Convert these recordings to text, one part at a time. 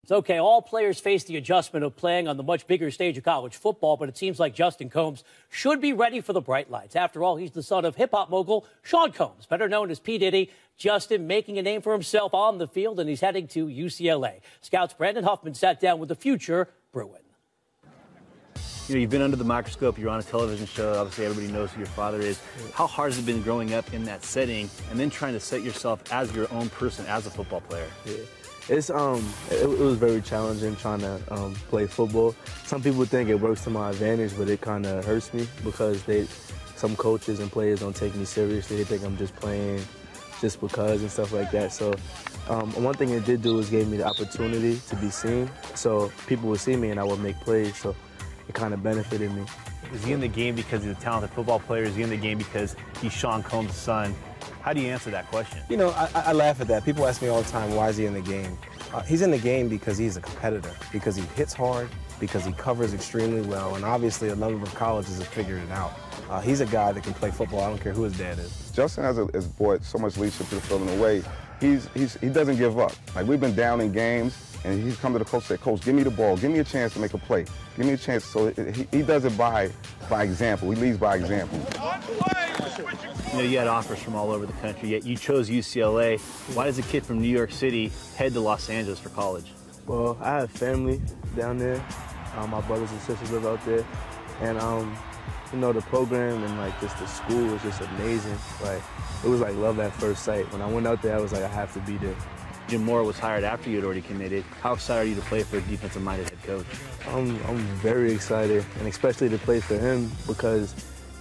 It's okay. All players face the adjustment of playing on the much bigger stage of college football, but it seems like Justin Combs should be ready for the bright lights. After all, he's the son of hip-hop mogul Sean Combs, better known as P. Diddy. Justin making a name for himself on the field, and he's heading to UCLA. Scouts Brandon Huffman sat down with the future Bruin. You've been under the microscope, you're on a television show, obviously everybody knows who your father is. How hard has it been growing up in that setting and then trying to set yourself as your own person, as a football player? Yeah. It was very challenging trying to play football. Some people think it works to my advantage, but it kind of hurts me because some coaches and players don't take me seriously. They think I'm just playing just because and stuff like that. So one thing it did do is gave me the opportunity to be seen. So people would see me and I would make plays. So it kind of benefited me. Is he in the game because he's a talented football player? Is he in the game because he's Sean Combs' son? How do you answer that question? You know, I laugh at that. People ask me all the time, why is he in the game? He's in the game because he's a competitor, because he hits hard, because he covers extremely well, and obviously a number of colleges have figured it out. He's a guy that can play football. I don't care who his dad is. Justin has brought so much leadership to the field in a way. He doesn't give up. Like, we've been down in games, and he's come to the coach and said, Coach, give me the ball. Give me a chance to make a play. Give me a chance. So he does it by example. He leads by example. You know, you had offers from all over the country, yet you chose UCLA. Why does a kid from New York City head to Los Angeles for college? Well, I have family down there. My brothers and sisters live out there. And, you know, the program and, like, just the school was just amazing. Like, it was like love at first sight. When I went out there, I was like, I have to be there. Jim Moore was hired after you had already committed. How excited are you to play for a defensive-minded head coach? I'm very excited, and especially to play for him because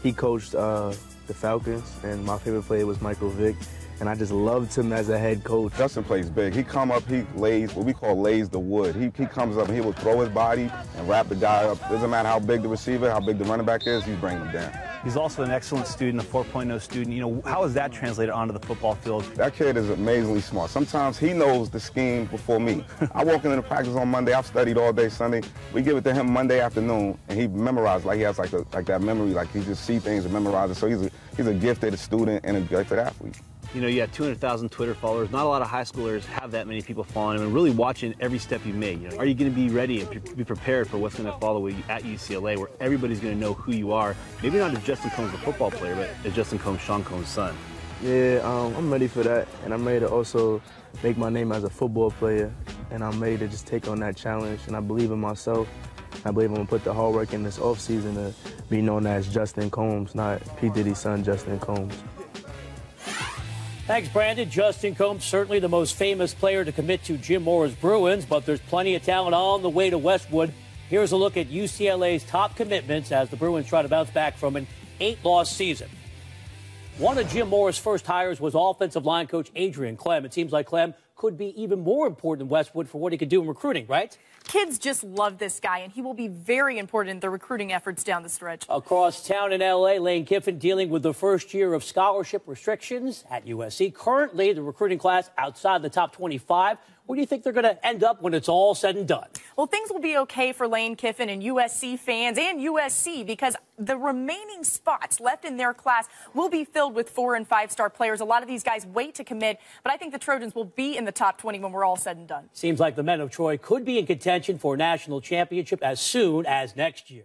he coached the Falcons, and my favorite player was Michael Vick, and I just loved him as a head coach. Justin plays big. He come up, he lays, what we call lays the wood. He comes up and he will throw his body and wrap the guy up. Doesn't matter how big the receiver, how big the running back is, he's bringing him down. He's also an excellent student, a 4.0 student. You know, how is that translated onto the football field? That kid is amazingly smart. Sometimes he knows the scheme before me. I walk into the practice on Monday. I've studied all day Sunday. We give it to him Monday afternoon, and he memorizes like he has like that memory, like he just see things and memorize it. So he's a gifted student and a gifted athlete. You know, you have 200,000 Twitter followers. Not a lot of high schoolers have that many people following him and really watching every step you make. You know, are you going to be ready and be prepared for what's going to follow you at UCLA, where everybody's going to know who you are? Maybe not as Justin Combs, the football player, but as Justin Combs, Sean Combs' son. Yeah, I'm ready for that, and I'm ready to also make my name as a football player, and I'm ready to just take on that challenge, and I believe in myself. I believe I'm going to put the hard work in this offseason to be known as Justin Combs, not P. Diddy's son, Justin Combs. Thanks, Brandon. Justin Combs, certainly the most famous player to commit to Jim Moore's Bruins, but there's plenty of talent on the way to Westwood. Here's a look at UCLA's top commitments as the Bruins try to bounce back from an 8-loss season. One of Jim Moore's first hires was offensive line coach Adrian Clem. It seems like Clem could be even more important in Westwood for what he could do in recruiting, right? Kids just love this guy, and he will be very important in the recruiting efforts down the stretch. Across town in L.A., Lane Kiffin dealing with the first year of scholarship restrictions at USC. Currently, the recruiting class outside the top 25. Where do you think they're going to end up when it's all said and done? Well, things will be okay for Lane Kiffin and USC fans and USC because the remaining spots left in their class will be filled with 4- and 5-star players. A lot of these guys wait to commit, but I think the Trojans will be in the top 20 when we're all said and done. Seems like the men of Troy could be in contention for a national championship as soon as next year.